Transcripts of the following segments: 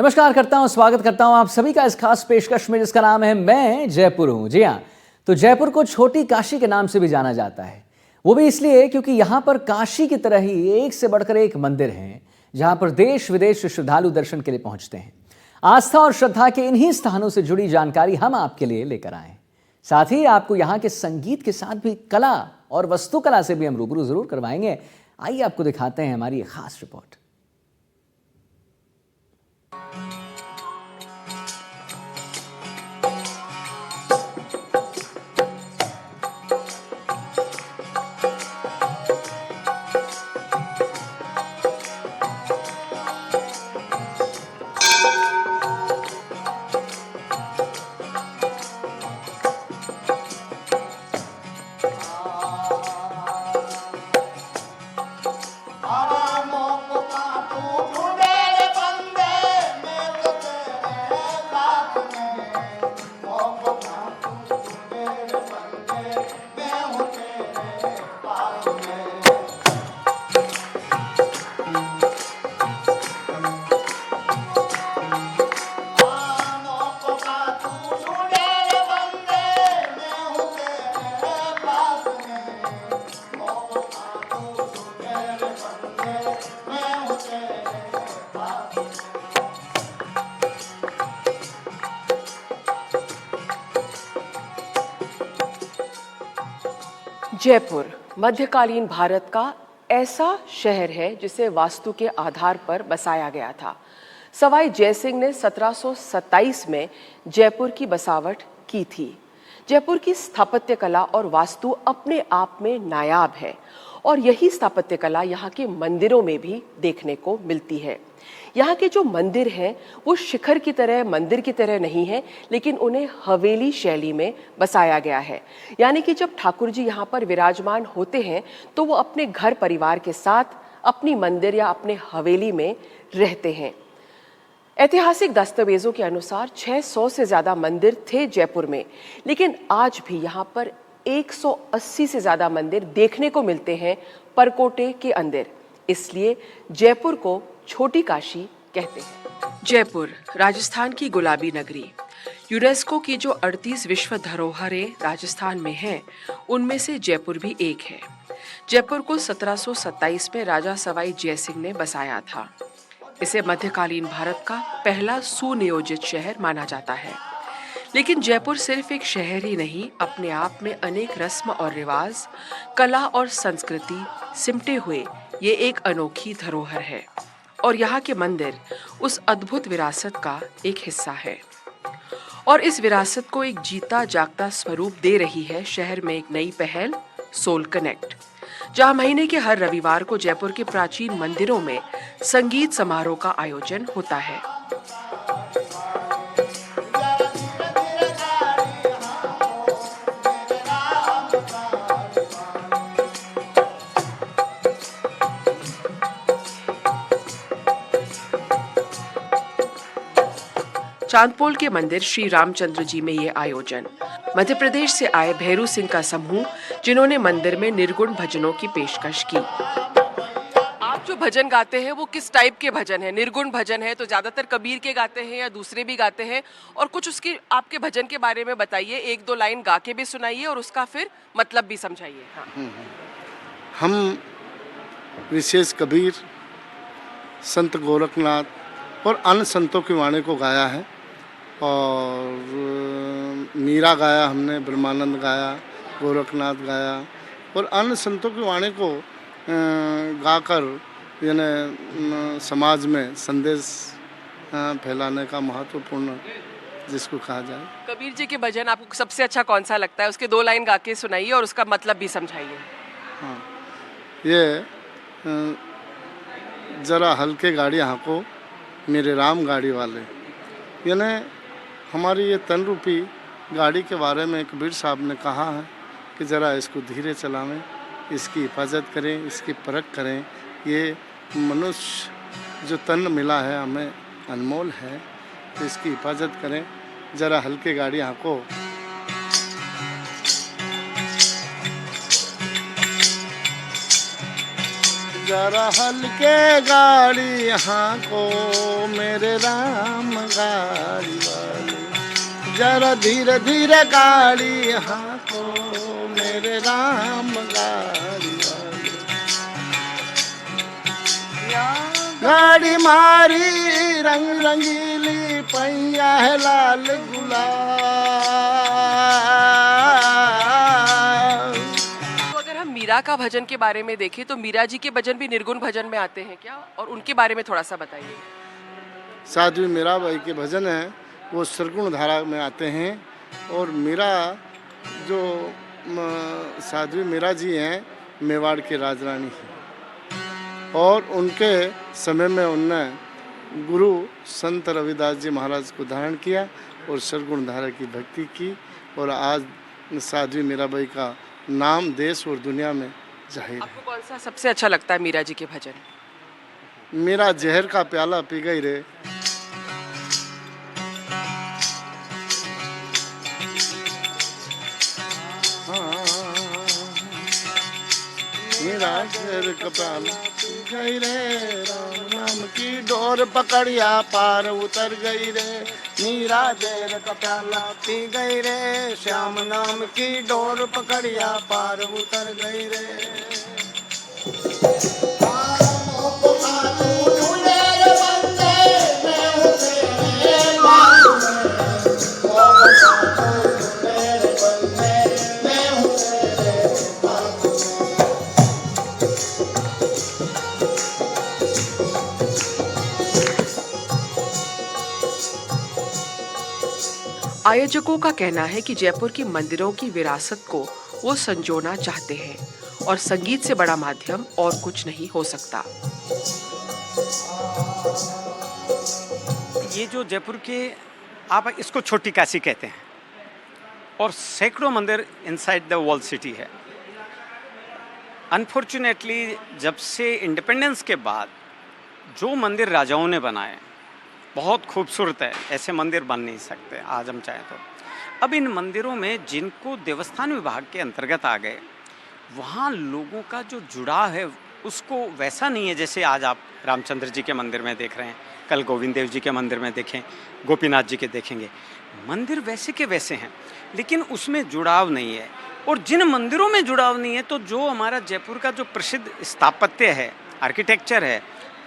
नमस्कार करता हूं, स्वागत करता हूं आप सभी का इस खास पेशकश में जिसका नाम है मैं जयपुर हूं। जी हां, तो जयपुर को छोटी काशी के नाम से भी जाना जाता है। वो भी इसलिए क्योंकि यहां पर काशी की तरह ही एक से बढ़कर एक मंदिर हैं जहां पर देश विदेश से श्रद्धालु दर्शन के लिए पहुंचते हैं। आस्था और श्रद्धा के इन्हीं स्थानों से जुड़ी जानकारी हम आपके लिए लेकर आए। साथ ही आपको यहाँ के संगीत के साथ भी कला और वास्तुकला से भी हम रूबरू जरूर करवाएंगे। आइए आपको दिखाते हैं हमारी एक खास रिपोर्ट। जयपुर मध्यकालीन भारत का ऐसा शहर है जिसे वास्तु के आधार पर बसाया गया था। सवाई जयसिंह ने 1727 में जयपुर की बसावट की थी। जयपुर की स्थापत्य कला और वास्तु अपने आप में नायाब है और यही स्थापत्य कला यहाँ के मंदिरों में भी देखने को मिलती है। यहाँ के जो मंदिर हैं वो शिखर की तरह मंदिर की तरह नहीं है, लेकिन उन्हें हवेली शैली में बसाया गया है। यानी कि जब ठाकुर जी यहाँ पर विराजमान होते हैं तो वो अपने घर परिवार के साथ अपनी मंदिर या अपने हवेली में रहते हैं। ऐतिहासिक दस्तावेजों के अनुसार 600 से ज्यादा मंदिर थे जयपुर में, लेकिन आज भी यहाँ पर 180 से ज्यादा मंदिर देखने को मिलते हैं परकोटे के अंदर। इसलिए जयपुर को छोटी काशी कहते हैं। जयपुर राजस्थान की गुलाबी नगरी। यूनेस्को की जो 38 विश्व धरोहरें राजस्थान में हैं, उनमें से जयपुर भी एक है। जयपुर को 1727 में राजा सवाई जयसिंह ने बसाया था। इसे मध्यकालीन भारत का पहला सुनियोजित शहर माना जाता है। लेकिन जयपुर सिर्फ एक शहर ही नहीं, अपने आप में अनेक रस्म और रिवाज, कला और संस्कृति सिमटे हुए ये एक अनोखी धरोहर है और यहाँ के मंदिर उस अद्भुत विरासत का एक हिस्सा है। और इस विरासत को एक जीता जागता स्वरूप दे रही है शहर में एक नई पहल, सोल कनेक्ट, जहाँ महीने के हर रविवार को जयपुर के प्राचीन मंदिरों में संगीत समारोह का आयोजन होता है। चांदपोल के मंदिर श्री रामचंद्र जी में ये आयोजन मध्य प्रदेश से आए भैरू सिंह का समूह, जिन्होंने मंदिर में निर्गुण भजनों की पेशकश की। आप जो भजन गाते हैं वो किस टाइप के भजन है? निर्गुण भजन है तो ज्यादातर कबीर के गाते हैं या दूसरे भी गाते हैं? और कुछ उसकी आपके भजन के बारे में बताइए, एक दो लाइन गा के भी सुनाइए और उसका फिर मतलब भी समझाइए। हाँ। हम विशेष कबीर, संत गोरखनाथ और अन्य संतों की वाणी को गाया है और मीरा गाया हमने, ब्रह्मानंद गाया, गोरखनाथ गाया और अन्य संतों की वाणी को गाकर यानी समाज में संदेश फैलाने का महत्वपूर्ण जिसको कहा जाए। कबीर जी के भजन आपको सबसे अच्छा कौन सा लगता है? उसके दो लाइन गा के सुनाइए और उसका मतलब भी समझाइए। हाँ, ये जरा हल्के गाड़ी हाँको मेरे राम गाड़ी वाले, यानी हमारी ये तन रूपी गाड़ी के बारे में कबीर साहब ने कहा है कि ज़रा इसको धीरे चलावें, इसकी हिफाजत करें, इसकी परख करें। ये मनुष्य जो तन मिला है हमें अनमोल है, तो इसकी हिफाजत करें, ज़रा हल्के गाड़ी हाँको। जरा हल्के गाड़ी यहाँ को मेरे राम गाड़ी वाले, जरा धीरे धीरे गाड़ी यहाँ को मेरे राम गाड़ी वाले। गाड़ी मारी रंग रंगीली पैया है लाल गुलाब। तो अगर हम मीरा का भजन के बारे में देखें तो मीरा जी के भजन भी निर्गुण भजन में आते हैं क्या, और उनके बारे में थोड़ा सा बताइए। साध्वी मीराबाई के भजन हैं वो सरगुण धारा में आते हैं। और मीरा जो साध्वी मीरा जी हैं मेवाड़ के राजरानी हैं, और उनके समय में उनने गुरु संत रविदास जी महाराज को धारण किया और सरगुण धारा की भक्ति की, और आज साध्वी मीराबाई का नाम देश और दुनिया में जाहिर है। आपको कौन सा सबसे अच्छा लगता है मीरा जी के भजन? मेरा जहर का प्याला पी गई रे, मेरा जहर का प्याला पी गई रे, राम नाम की डोर पकड़िया पार उतर गई रे। मीरा जहर का प्याला पी गई रे, श्याम नाम की डोर पकड़िया पार उतर गई रे। आयोजकों का कहना है कि जयपुर की मंदिरों की विरासत को वो संजोना चाहते हैं और संगीत से बड़ा माध्यम और कुछ नहीं हो सकता। ये जो जयपुर के, आप इसको छोटी काशी कहते हैं, और सैकड़ों मंदिर इनसाइड द वॉल सिटी है। अनफॉर्चुनेटली जब से इंडिपेंडेंस के बाद जो मंदिर राजाओं ने बनाए बहुत खूबसूरत है, ऐसे मंदिर बन नहीं सकते आज हम चाहें तो। अब इन मंदिरों में जिनको देवस्थान विभाग के अंतर्गत आ गए, वहाँ लोगों का जो जुड़ाव है उसको वैसा नहीं है जैसे आज आप रामचंद्र जी के मंदिर में देख रहे हैं, कल गोविंद देव जी के मंदिर में देखें, गोपीनाथ जी के देखेंगे। मंदिर वैसे के वैसे हैं, लेकिन उसमें जुड़ाव नहीं है। और जिन मंदिरों में जुड़ाव नहीं है, तो जो हमारा जयपुर का जो प्रसिद्ध स्थापत्य है, आर्किटेक्चर है,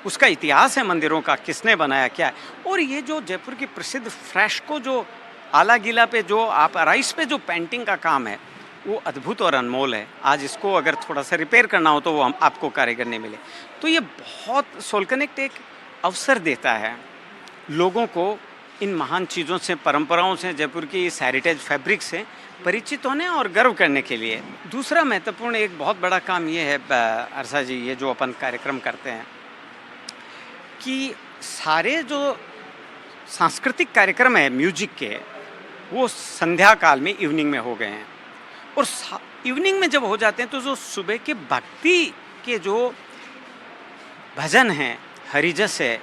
उसका इतिहास है मंदिरों का, किसने बनाया क्या है, और ये जो जयपुर की प्रसिद्ध फ्रेस्को जो आला गीला पे जो आप राइस पे जो पेंटिंग का काम है वो अद्भुत और अनमोल है। आज इसको अगर थोड़ा सा रिपेयर करना हो तो वो हम आपको कारीगर नहीं मिले। तो ये बहुत सोल कनेक्ट एक अवसर देता है लोगों को इन महान चीज़ों से, परंपराओं से, जयपुर की इस हेरिटेज फैब्रिक से परिचित होने और गर्व करने के लिए। दूसरा महत्वपूर्ण एक बहुत बड़ा काम ये है अर्षा जी, ये जो अपन कार्यक्रम करते हैं कि सारे जो सांस्कृतिक कार्यक्रम है म्यूजिक के, वो संध्या काल में इवनिंग में हो गए हैं। और इवनिंग में जब हो जाते हैं तो जो सुबह के भक्ति के जो भजन हैं, हरिजस है,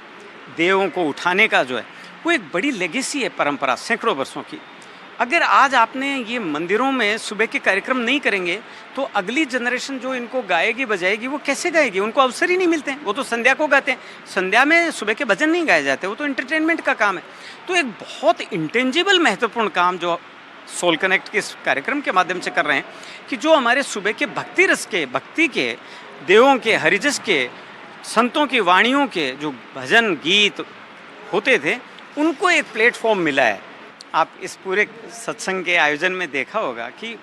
देवों को उठाने का जो है, वो एक बड़ी लेगेसी है, परंपरा सैकड़ों वर्षों की। अगर आज आपने ये मंदिरों में सुबह के कार्यक्रम नहीं करेंगे तो अगली जनरेशन जो इनको गाएगी बजाएगी वो कैसे गाएगी? उनको अवसर ही नहीं मिलते हैं। वो तो संध्या को गाते हैं, संध्या में सुबह के भजन नहीं गाए जाते, वो तो एंटरटेनमेंट का काम है। तो एक बहुत इंटेंजिबल महत्वपूर्ण काम जो सोल कनेक्ट के इस कार्यक्रम के माध्यम से कर रहे हैं कि जो हमारे सुबह के भक्ति रस के, भक्ति के, देवों के, हरिजस के, संतों की वाणियों के जो भजन गीत होते थे, उनको एक प्लेटफॉर्म मिला है। आप इस पूरे सत्संग के आयोजन में देखा होगा कि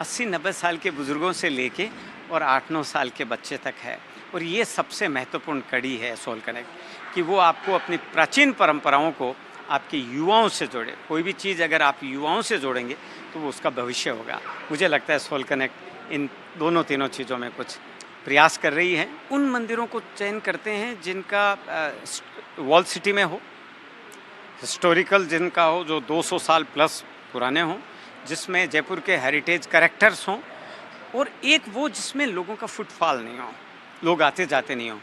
80-90 साल के बुजुर्गों से लेके और 8-9 साल के बच्चे तक है। और ये सबसे महत्वपूर्ण कड़ी है सोल कनेक्ट कि वो आपको अपनी प्राचीन परंपराओं को आपके युवाओं से जोड़े। कोई भी चीज़ अगर आप युवाओं से जोड़ेंगे तो वो उसका भविष्य होगा। मुझे लगता है सोल कनेक्ट इन दोनों तीनों चीज़ों में कुछ प्रयास कर रही है। उन मंदिरों को चयन करते हैं जिनका वॉल सिटी में हो, हिस्टोरिकल जिनका हो, जो 200 साल प्लस पुराने हों, जिसमें जयपुर के हेरिटेज कैरेक्टर्स हों, और एक वो जिसमें लोगों का फुटफॉल नहीं हो, लोग आते जाते नहीं हो।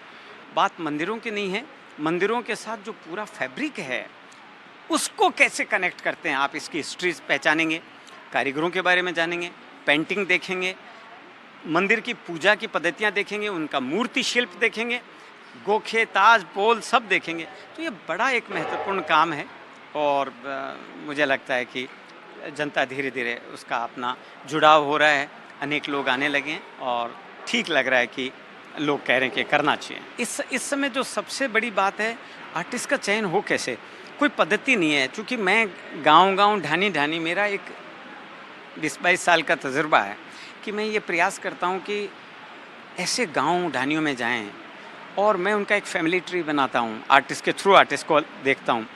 बात मंदिरों की नहीं है, मंदिरों के साथ जो पूरा फैब्रिक है उसको कैसे कनेक्ट करते हैं। आप इसकी हिस्ट्री पहचानेंगे, कारीगरों के बारे में जानेंगे, पेंटिंग देखेंगे, मंदिर की पूजा की पद्धतियाँ देखेंगे, उनका मूर्ति शिल्प देखेंगे, गोखे, ताज, पोल सब देखेंगे। तो ये बड़ा एक महत्वपूर्ण काम है और मुझे लगता है कि जनता धीरे धीरे उसका अपना जुड़ाव हो रहा है, अनेक लोग आने लगे हैं और ठीक लग रहा है कि लोग कह रहे हैं कि करना चाहिए। इस समय जो सबसे बड़ी बात है, आर्टिस्ट का चयन हो कैसे, कोई पद्धति नहीं है। चूँकि मैं गाँव ढानी मेरा एक 20-22 साल का तजुर्बा है कि मैं ये प्रयास करता हूँ कि ऐसे गाँव ढानियों में जाएं और मैं उनका एक फैमिली ट्री बनाता हूँ, आर्टिस्ट के थ्रू आर्टिस्ट को देखता हूँ।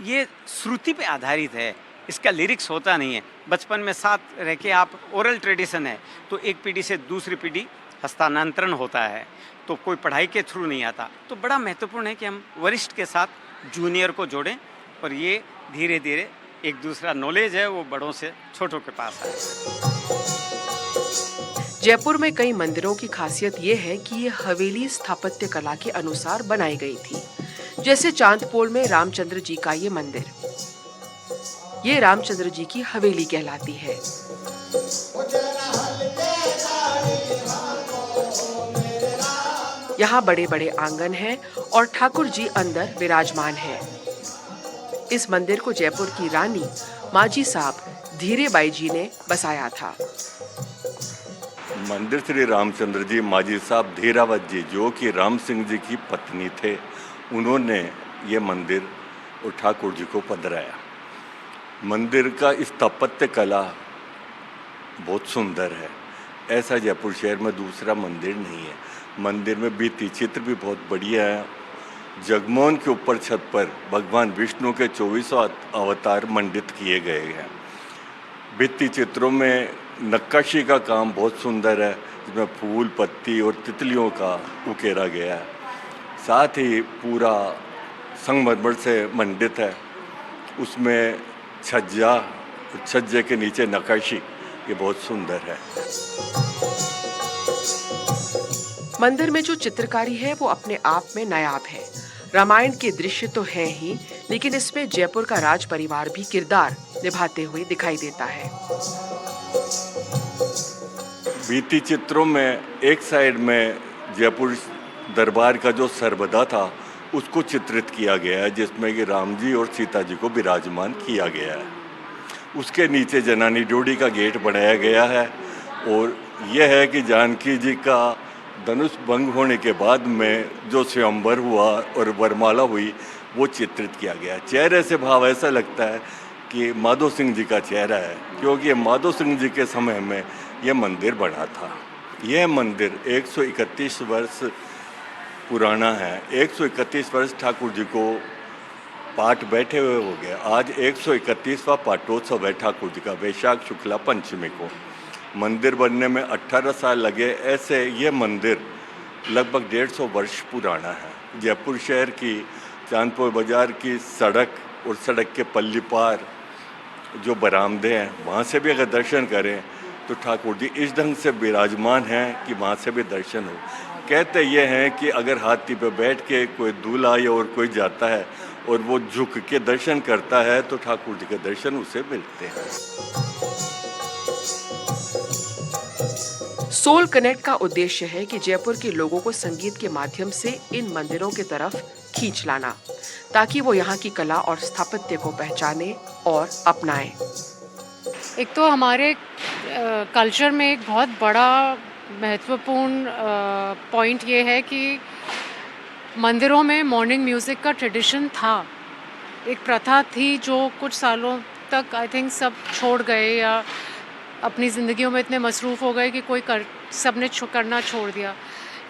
ये श्रुति पे आधारित है, इसका लिरिक्स होता नहीं है। बचपन में साथ रह के आप ओरल ट्रेडिशन है, तो एक पीढ़ी से दूसरी पीढ़ी हस्तांतरण होता है, तो कोई पढ़ाई के थ्रू नहीं आता। तो बड़ा महत्वपूर्ण है कि हम वरिष्ठ के साथ जूनियर को जोड़ें और ये धीरे धीरे एक दूसरा नॉलेज है वो बड़ों से छोटों के पास आए। जयपुर में कई मंदिरों की खासियत ये है कि ये हवेली स्थापत्य कला के अनुसार बनाई गई थी। जैसे चांदपोल में रामचंद्र जी का ये मंदिर, ये रामचंद्र जी की हवेली कहलाती है। यहाँ बड़े बड़े आंगन हैं और ठाकुर जी अंदर विराजमान हैं। इस मंदिर को जयपुर की रानी माजी साहब धीरेबाई जी ने बसाया था। मंदिर श्री रामचंद्र जी माजी साहब धीरावत जी, जो कि राम सिंह जी की पत्नी थे, उन्होंने ये मंदिर और ठाकुर जी को पधराया। मंदिर का स्थापत्य कला बहुत सुंदर है, ऐसा जयपुर शहर में दूसरा मंदिर नहीं है। मंदिर में भित्ति चित्र भी बहुत बढ़िया है। जगमोहन के ऊपर छत पर भगवान विष्णु के 24 अवतार मंडित किए गए हैं। भित्ति चित्रों में नक्काशी का काम बहुत सुंदर है, जिसमें फूल, पत्ती और तितलियों का उकेरा गया है। साथ ही पूरा संगमरमर से मंडित है, उसमें छज्जा, छज्जे के नीचे नक्काशी, ये बहुत सुंदर है। मंदिर में जो चित्रकारी है वो अपने आप में नायाब है। रामायण के दृश्य तो हैं ही, लेकिन इसमें जयपुर का राज परिवार भी किरदार निभाते हुए दिखाई देता है। भित्ति चित्रों में एक साइड में जयपुर दरबार का जो सरबदा था उसको चित्रित किया गया है, जिसमें कि राम जी और सीता जी को विराजमान किया गया है। उसके नीचे जनानी ड्योढ़ी का गेट बनाया गया है और यह है कि जानकी जी का धनुष भंग होने के बाद में जो स्वयंवर हुआ और वरमाला हुई वो चित्रित किया गया। चेहरे से भाव ऐसा लगता है कि माधो सिंह जी का चेहरा है, क्योंकि माधो सिंह जी के समय में यह मंदिर बना था। यह मंदिर 131 वर्ष पुराना है। 131 वर्ष ठाकुर जी को पाठ बैठे हुए हो गया। आज 131वां पाठोत्सव है ठाकुर जी का, वैशाख शुक्ला पंचमी को। मंदिर बनने में 18 साल लगे। ऐसे ये मंदिर लगभग 150 वर्ष पुराना है। जयपुर शहर की चांदपुर बाजार की सड़क और सड़क के पल्ली पार जो बरामदे हैं, वहाँ से भी अगर दर्शन करें तो ठाकुर जी इस ढंग से विराजमान हैं कि वहाँ से भी दर्शन हो। कहते ये हैं कि अगर हाथी पर बैठ के कोई दूल्हा या और कोई जाता है और वो झुक के दर्शन करता है तो ठाकुर जी के दर्शन उसे मिलते हैं। सोल कनेक्ट का उद्देश्य है कि जयपुर के लोगों को संगीत के माध्यम से इन मंदिरों की तरफ खींच लाना, ताकि वो यहाँ की कला और स्थापत्य को पहचाने और अपनाएं। एक तो हमारे कल्चर में एक बहुत बड़ा महत्वपूर्ण पॉइंट ये है कि मंदिरों में मॉर्निंग म्यूज़िक का ट्रेडिशन था, एक प्रथा थी जो कुछ सालों तक आई थिंक सब छोड़ गए या अपनी ज़िंदगियों में इतने मसरूफ़ हो गए कि सबने करना छोड़ दिया।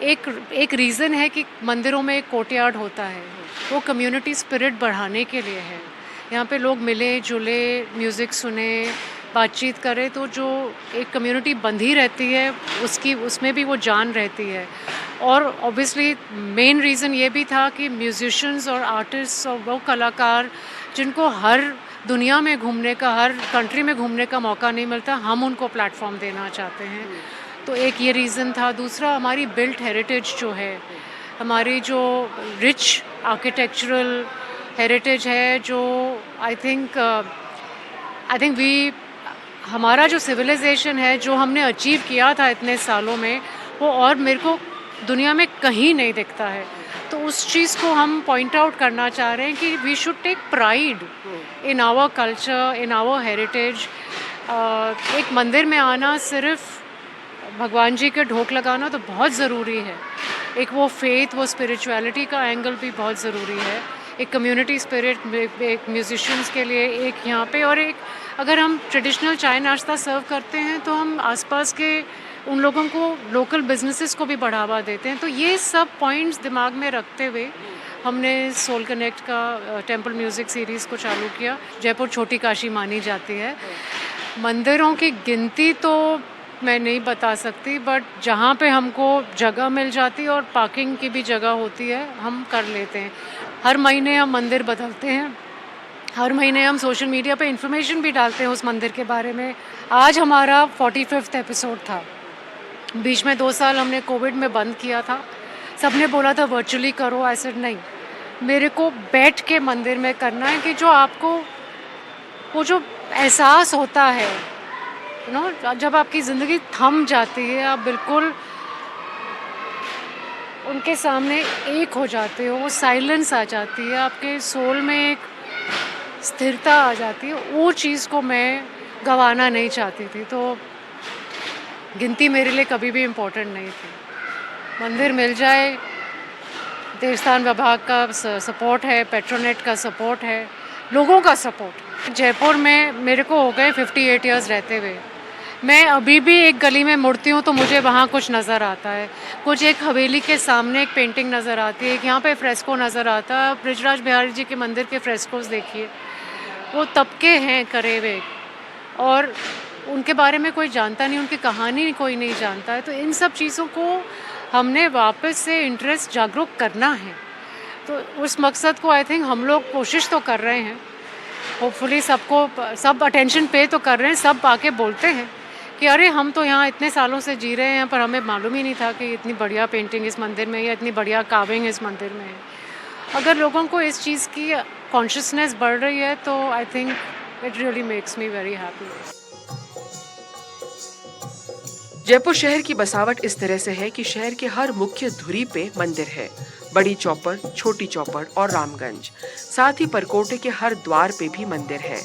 एक रीज़न है कि मंदिरों में एक कोर्टयार्ड होता है, वो कम्युनिटी स्पिरिट बढ़ाने के लिए है। यहाँ पे लोग मिले जुले, म्यूज़िक सुने, बातचीत करें, तो जो एक कम्युनिटी बंधी रहती है उसमें भी वो जान रहती है। और ऑब्वियसली मेन रीज़न ये भी था कि म्यूजिशियंस और आर्टिस्ट और वो कलाकार जिनको हर दुनिया में घूमने का, हर कंट्री में घूमने का मौका नहीं मिलता, हम उनको प्लेटफॉर्म देना चाहते हैं। तो एक ये रीज़न था। दूसरा, हमारी बिल्ट हेरिटेज जो है, हमारी जो रिच आर्किटेक्चरल हेरिटेज है, जो आई थिंक वी हमारा जो सिविलाइजेशन है, जो हमने अचीव किया था इतने सालों में, वो और मेरे को दुनिया में कहीं नहीं दिखता है। तो उस चीज़ को हम पॉइंट आउट करना चाह रहे हैं कि we should take pride in our culture, in our heritage. एक मंदिर में आना, सिर्फ भगवान जी के ढोक लगाना तो बहुत ज़रूरी है। एक वो फेथ, वो स्पिरिचुअलिटी का एंगल भी बहुत ज़रूरी है। एक कम्युनिटी स्पिरिट, एक म्यूजिशियंस के लिए एक यहाँ पे, और एक अगर हम ट्रेडिशनल चाय नाश्ता सर्व करते हैं तो हम आसपास के उन लोगों को, लोकल बिजनेसेस को भी बढ़ावा देते हैं। तो ये सब पॉइंट्स दिमाग में रखते हुए हमने सोल कनेक्ट का टेम्पल म्यूज़िक सीरीज़ को चालू किया। जयपुर छोटी काशी मानी जाती है। मंदिरों की गिनती तो मैं नहीं बता सकती, बट जहाँ पे हमको जगह मिल जाती है और पार्किंग की भी जगह होती है, हम कर लेते हैं। हर महीने हम मंदिर बदलते हैं, हर महीने हम सोशल मीडिया पे इन्फॉर्मेशन भी डालते हैं उस मंदिर के बारे में। आज हमारा 45वां एपिसोड था। बीच में 2 साल हमने कोविड में बंद किया था। सबने बोला था वर्चुअली करो, ऐसे नहीं, मेरे को बैठ के मंदिर में करना है कि जो आपको वो जो एहसास होता है, यू नो, जब आपकी ज़िंदगी थम जाती है, आप बिल्कुल उनके सामने एक हो जाते हो, वो साइलेंस आ जाती है, आपके सोल में एक स्थिरता आ जाती है। वो चीज़ को मैं गंवाना नहीं चाहती थी, तो गिनती मेरे लिए कभी भी इम्पोर्टेंट नहीं थी। मंदिर मिल जाए, देवस्थान विभाग का सपोर्ट है, पेट्रोनेट का सपोर्ट है, लोगों का सपोर्ट। जयपुर में मेरे को हो गए 58 ईयर्स रहते हुए। मैं अभी भी एक गली में मुड़ती हूँ तो मुझे वहाँ कुछ नज़र आता है। कुछ एक हवेली के सामने एक पेंटिंग नज़र आती है, यहाँ पे फ्रेस्को नज़र आता है। ब्रिजराज बिहारी जी के मंदिर के फ्रेस्कोस देखिए, वो तब के हैं करे हुए, और उनके बारे में कोई जानता नहीं, उनकी कहानी कोई नहीं जानता है। तो इन सब चीज़ों को हमने वापस से इंटरेस्ट जागरूक करना है। तो उस मकसद को आई थिंक हम लोग कोशिश तो कर रहे हैं। होपफुली सब अटेंशन पे तो कर रहे हैं, सब आके बोलते हैं कि अरे हम तो यहाँ इतने सालों से जी रहे हैं, पर हमें मालूम ही नहीं था कि इतनी बढ़िया पेंटिंग इस मंदिर में, या इतनी बढ़िया कार्विंग इस मंदिर में है। अगर लोगों को इस चीज़ की कॉन्शियसनेस बढ़ रही है तो I think it really makes me very happy. Jaipur शहर की बसावट इस तरह से है कि शहर के हर मुख्य धुरी पे मंदिर है। बड़ी चौपड़, छोटी चौपड़ और रामगंज, साथ ही परकोटे के हर द्वार पे भी मंदिर है।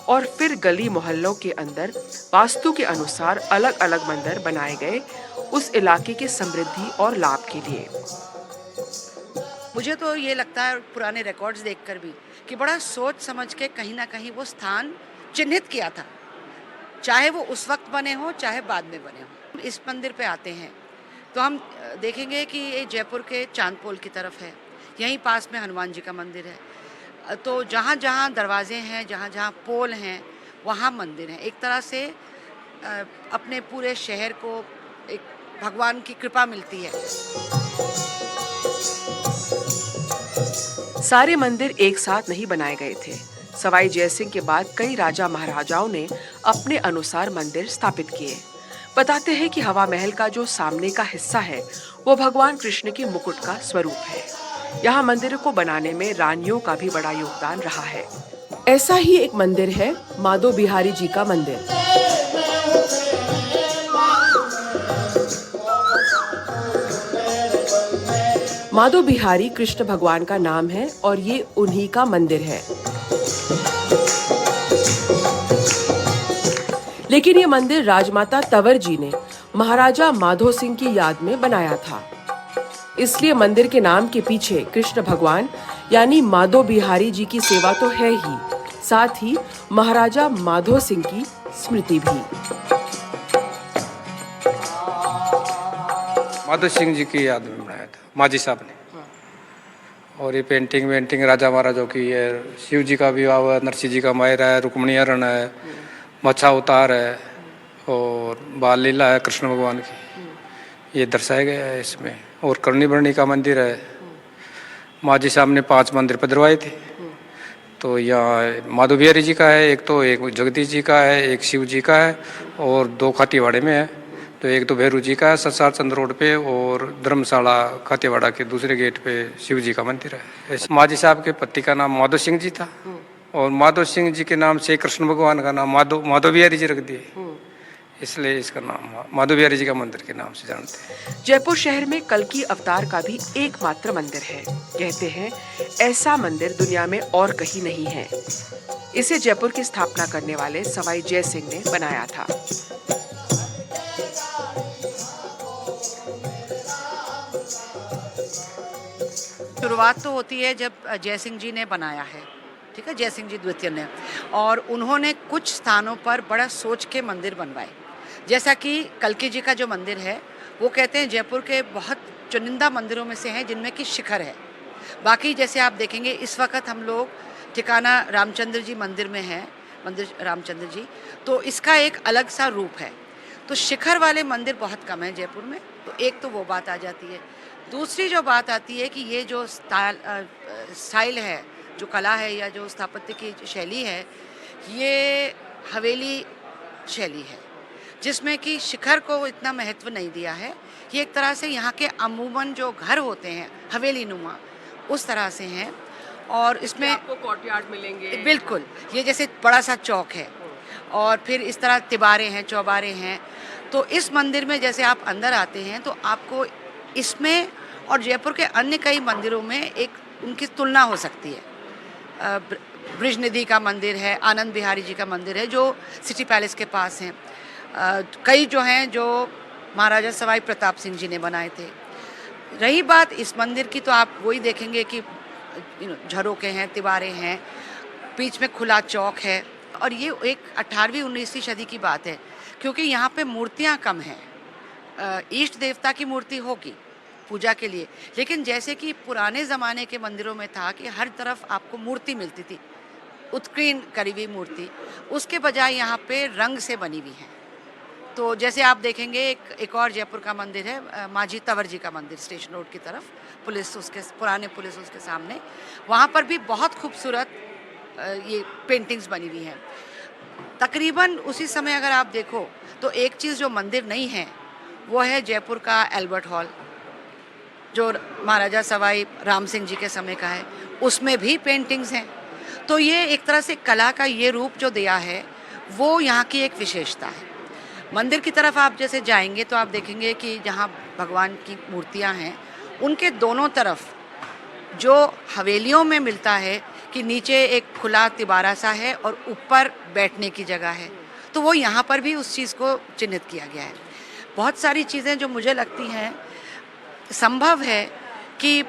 और फिर गली मोहल्लों के अंदर वास्तु के अनुसार अलग अलग मंदिर बनाए गए उस इलाके के समृद्धि और लाभ के लिए। मुझे तो ये लगता है पुराने रिकॉर्ड्स देखकर भी कि बड़ा सोच समझ के कहीं ना कहीं वो स्थान चिन्हित किया था, चाहे वो उस वक्त बने हो चाहे बाद में बने हो। इस मंदिर पे आते हैं तो हम देखेंगे कि ये जयपुर के चांदपोल की तरफ है, यहीं पास में हनुमान जी का मंदिर है। तो जहाँ जहाँ दरवाजे हैं, जहाँ जहाँ पोल हैं, वहाँ मंदिर हैं। एक तरह से अपने पूरे शहर को एक भगवान की कृपा मिलती है। सारे मंदिर एक साथ नहीं बनाए गए थे। सवाई जयसिंह के बाद कई राजा महाराजाओं ने अपने अनुसार मंदिर स्थापित किए। बताते हैं कि हवा महल का जो सामने का हिस्सा है वो भगवान कृष्ण के मुकुट का स्वरूप है। यहाँ मंदिरों को बनाने में रानियों का भी बड़ा योगदान रहा है। ऐसा ही एक मंदिर है माधो बिहारी जी का मंदिर। माधो बिहारी कृष्ण भगवान का नाम है और ये उन्हीं का मंदिर है। लेकिन ये मंदिर राजमाता तंवर जी ने महाराजा माधो सिंह की याद में बनाया था, इसलिए मंदिर के नाम के पीछे कृष्ण भगवान यानी माधो बिहारी जी की सेवा तो है ही, साथ ही महाराजा माधो सिंह की स्मृति भी। माधो सिंह जी की याद में बनाया था माजी साहब ने। और ये पेंटिंग राजा महाराजों की है। शिव जी का विवाह हुआ, नरसिंह जी का मायरा है, रुक्मणी हरण है, मच्छा उतार है और बाल लीला है कृष्ण भगवान की, ये दर्शाया गया है इसमें। और कर्णिवर्णी का मंदिर है। माजी साहब ने 5 मंदिर पधरवाए थे। तो यहाँ माधो बिहारी जी का है, एक जगदीश जी का है, एक शिव जी का है और 2 खातीवाड़े में है। तो एक तो भैरू जी का है ससार चंद रोड पे, और धर्मशाला खातीवाड़ा के दूसरे गेट पे शिव जी का मंदिर है। माजी साहब के पति का नाम माधो सिंह जी था और माधव सिंह जी के नाम से कृष्ण भगवान का नाम माधव बिहारी जी रख दिए, इसलिए इसका नाम माधव बिहारी जी का मंदिर के नाम से जानते हैं। जयपुर शहर में कल्कि अवतार का भी एकमात्र मंदिर है। कहते हैं ऐसा मंदिर दुनिया में और कहीं नहीं है। इसे जयपुर की स्थापना करने वाले सवाई जय सिंह ने बनाया था। शुरुआत तो होती है जब जय सिंह जी ने बनाया है, ठीक है, जय सिंह जी द्वितीय ने, और उन्होंने कुछ स्थानों पर बड़ा सोच के मंदिर बनवाए। जैसा कि कल्कि जी का जो मंदिर है वो कहते हैं जयपुर के बहुत चुनिंदा मंदिरों में से हैं जिनमें कि शिखर है। बाकी जैसे आप देखेंगे इस वक्त हम लोग ठिकाना रामचंद्र जी मंदिर में हैं, मंदिर रामचंद्र जी, तो इसका एक अलग सा रूप है। तो शिखर वाले मंदिर बहुत कम हैं जयपुर में, तो एक तो वो बात आ जाती है। दूसरी जो बात आती है कि ये जो स्टाइल है, जो कला है या जो स्थापत्य की शैली है, ये हवेली शैली है जिसमें कि शिखर को इतना महत्व नहीं दिया है। ये एक तरह से यहाँ के अमूमन जो घर होते हैं हवेली नुमा उस तरह से हैं। और इसमें आपको कोर्टयार्ड मिलेंगे, बिल्कुल ये जैसे बड़ा सा चौक है और फिर इस तरह तिबारे हैं, चौबारे हैं। तो इस मंदिर में जैसे आप अंदर आते हैं तो आपको इसमें और जयपुर के अन्य कई मंदिरों में एक उनकी तुलना हो सकती है। ब्रिज निधि का मंदिर है, आनंद बिहारी जी का मंदिर है जो सिटी पैलेस के पास हैं। कई जो हैं जो महाराजा सवाई प्रताप सिंह जी ने बनाए थे। रही बात इस मंदिर की तो आप वही देखेंगे कि झरोके हैं, तिबारे हैं, बीच में खुला चौक है। और ये एक 18वीं 19वीं सदी की बात है क्योंकि यहाँ पे मूर्तियाँ कम हैं। इष्ट देवता की मूर्ति होगी पूजा के लिए, लेकिन जैसे कि पुराने ज़माने के मंदिरों में था कि हर तरफ आपको मूर्ति मिलती थी, उत्कीर्ण करी हुई मूर्ति, उसके बजाय यहाँ पे रंग से बनी हुई है। तो जैसे आप देखेंगे एक और जयपुर का मंदिर है माझी तंवर जी का मंदिर, स्टेशन रोड की तरफ, पुलिस उसके पुराने पुलिस उसके सामने, वहाँ पर भी बहुत खूबसूरत ये पेंटिंग्स बनी हुई हैं। तकरीबन उसी समय अगर आप देखो तो एक चीज़ जो मंदिर नहीं है वो है जयपुर का एल्बर्ट हॉल जो महाराजा सवाई राम सिंह जी के समय का है, उसमें भी पेंटिंग्स हैं। तो ये एक तरह से कला का ये रूप जो दिया है वो यहाँ की एक विशेषता है। मंदिर की तरफ आप जैसे जाएंगे तो आप देखेंगे कि जहाँ भगवान की मूर्तियाँ हैं उनके दोनों तरफ जो हवेलियों में मिलता है कि नीचे एक खुला तिबारा सा है और ऊपर बैठने की जगह है, तो वो यहाँ पर भी उस चीज़ को चिन्हित किया गया है। बहुत सारी चीज़ें जो मुझे लगती हैं संभव है कि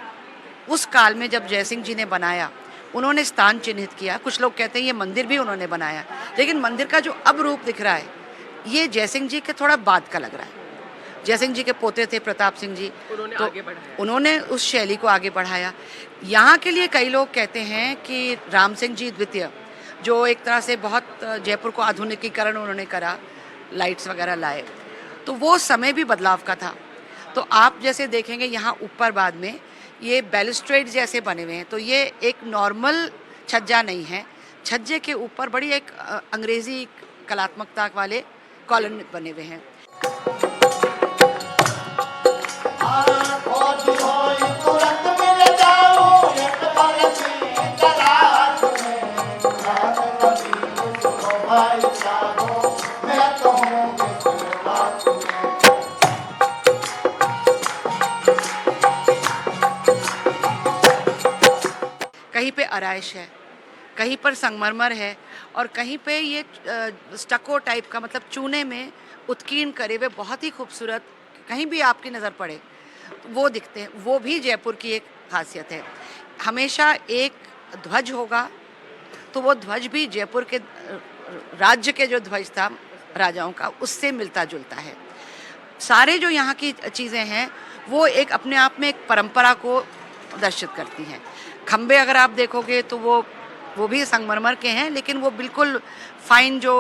उस काल में जब जयसिंह जी ने बनाया उन्होंने स्थान चिन्हित किया। कुछ लोग कहते हैं ये मंदिर भी उन्होंने बनाया, लेकिन मंदिर का जो अब रूप दिख रहा है ये जयसिंह जी के थोड़ा बाद का लग रहा है। जयसिंह जी के पोते थे प्रताप सिंह जी, तो उन्होंने उस शैली को आगे बढ़ाया। यहाँ के लिए कई लोग कहते हैं कि राम सिंह जी द्वितीय जो एक तरह से बहुत जयपुर को आधुनिकीकरण उन्होंने करा, लाइट्स वगैरह लाए, तो वो समय भी बदलाव का था। तो आप जैसे देखेंगे यहाँ ऊपर बाद में ये बैलुस्ट्रेड जैसे बने हुए हैं, तो ये एक नॉर्मल छज्जा नहीं है, छज्जे के ऊपर बड़ी एक अंग्रेजी कलात्मकता वाले कॉलन बने हुए हैं। कहीं पे आराइश है, कहीं पर संगमरमर है और कहीं पे ये स्टको टाइप का, मतलब चूने में उत्कीर्ण करे हुए बहुत ही खूबसूरत, कहीं भी आपकी नज़र पड़े वो दिखते हैं। वो भी जयपुर की एक खासियत है। हमेशा एक ध्वज होगा तो वो ध्वज भी जयपुर के राज्य के जो ध्वज था राजाओं का उससे मिलता जुलता है। सारे जो यहाँ की चीज़ें हैं वो एक अपने आप में एक परंपरा को दर्शित करती हैं। खंबे अगर आप देखोगे तो वो भी संगमरमर के हैं, लेकिन वो बिल्कुल फाइन जो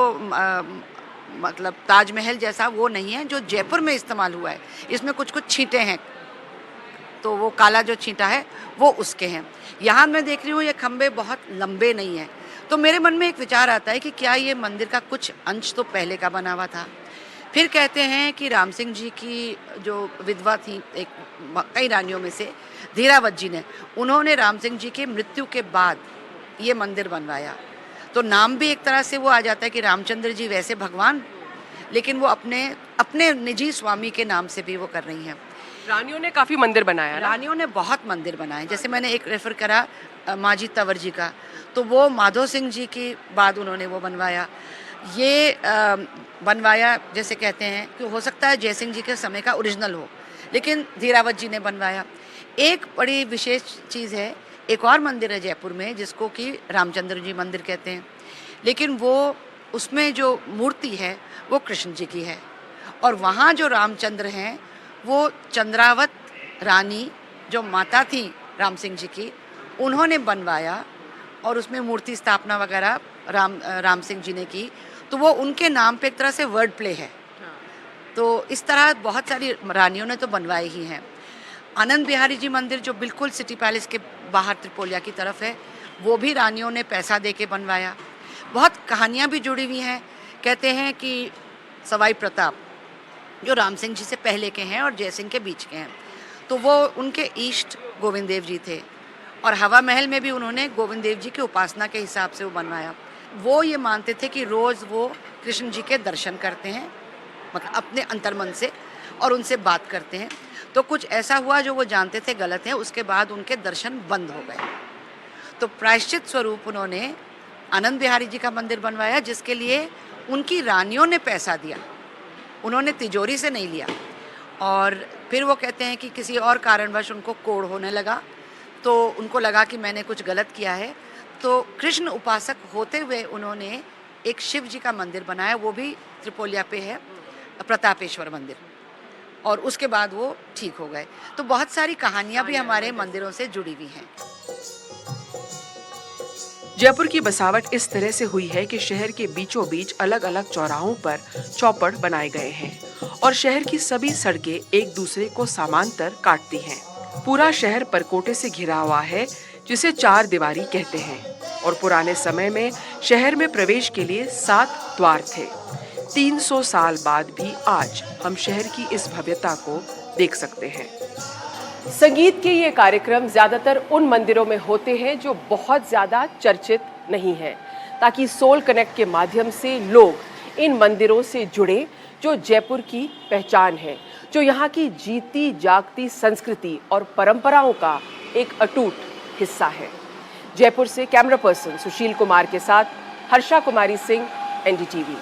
मतलब ताजमहल जैसा वो नहीं है जो जयपुर में इस्तेमाल हुआ है। इसमें कुछ कुछ छींटे हैं, तो वो काला जो छींटा है वो उसके हैं। यहाँ मैं देख रही हूँ ये खंबे बहुत लंबे नहीं हैं, तो मेरे मन में एक विचार आता है कि क्या ये मंदिर का कुछ अंश तो पहले का बना हुआ था। फिर कहते हैं कि राम सिंह जी की जो विधवा थी, एक कई रानियों में से धीरावत जी ने, उन्होंने राम सिंह जी के मृत्यु के बाद ये मंदिर बनवाया। तो नाम भी एक तरह से वो आ जाता है कि रामचंद्र जी वैसे भगवान, लेकिन वो अपने अपने निजी स्वामी के नाम से भी वो कर रही हैं। रानियों ने काफ़ी मंदिर बनाया ना? रानियों ने बहुत मंदिर बनाए, जैसे मैंने एक रेफर करा माजी तंवर जी का, तो वो माधो सिंह जी के बाद उन्होंने वो बनवाया। ये बनवाया, जैसे कहते हैं कि हो सकता है जयसिंह जी के समय का ओरिजिनल हो, लेकिन धीरावत जी ने बनवाया। एक बड़ी विशेष चीज़ है, एक और मंदिर है जयपुर में जिसको कि रामचंद्र जी मंदिर कहते हैं, लेकिन वो उसमें जो मूर्ति है वो कृष्ण जी की है, और वहाँ जो रामचंद्र हैं वो चंद्रावत रानी जो माता थी राम सिंह जी की, उन्होंने बनवाया, और उसमें मूर्ति स्थापना वगैरह राम सिंह जी ने की, तो वो उनके नाम पे एक तरह से वर्ड प्ले है। तो इस तरह बहुत सारी रानियों ने तो बनवाए ही हैं। आनंद बिहारी जी मंदिर जो बिल्कुल सिटी पैलेस के बाहर त्रिपोलिया की तरफ है, वो भी रानियों ने पैसा दे के बनवाया। बहुत कहानियाँ भी जुड़ी हुई हैं। कहते हैं कि सवाई प्रताप जो राम सिंह जी से पहले के हैं और जयसिंह के बीच के हैं, तो वो उनके ईष्ट गोविंद देव जी थे, और हवा महल में भी उन्होंने गोविंद देव जी की उपासना के हिसाब से वो बनवाया। वो ये मानते थे कि रोज़ वो कृष्ण जी के दर्शन करते हैं, मतलब अपने अंतर्मन से, और उनसे बात करते हैं। तो कुछ ऐसा हुआ जो वो जानते थे गलत है, उसके बाद उनके दर्शन बंद हो गए। तो प्रायश्चित स्वरूप उन्होंने आनंद बिहारी जी का मंदिर बनवाया, जिसके लिए उनकी रानियों ने पैसा दिया, उन्होंने तिजोरी से नहीं लिया। और फिर वो कहते हैं कि किसी और कारणवश उनको कोढ़ होने लगा, तो उनको लगा कि मैंने कुछ गलत किया है, तो कृष्ण उपासक होते हुए उन्होंने एक शिव जी का मंदिर बनाया, वो भी त्रिपोलिया पे है, प्रतापेश्वर मंदिर, और उसके बाद वो ठीक हो गए। तो बहुत सारी कहानियाँ भी हमारे मंदिरों से जुड़ी हुई हैं। जयपुर की बसावट इस तरह से हुई है कि शहर के बीचों बीच अलग अलग चौराहों पर चौपड़ बनाए गए हैं, और शहर की सभी सड़कें एक दूसरे को समांतर काटती हैं। पूरा शहर परकोटे से घिरा हुआ है, जिसे चार दीवारी कहते हैं, और पुराने समय में शहर में प्रवेश के लिए 7 द्वार थे। 300 साल बाद भी आज हम शहर की इस भव्यता को देख सकते हैं। संगीत के ये कार्यक्रम ज्यादातर उन मंदिरों में होते हैं जो बहुत ज्यादा चर्चित नहीं हैं, ताकि सोल कनेक्ट के माध्यम से लोग इन मंदिरों से जुड़े, जो जयपुर की पहचान है, जो यहाँ की जीती जागती संस्कृति और परंपराओं का एक अटूट हिस्सा है। जयपुर से कैमरा पर्सन सुशील कुमार के साथ हर्षा कुमारी सिंह, NDTV।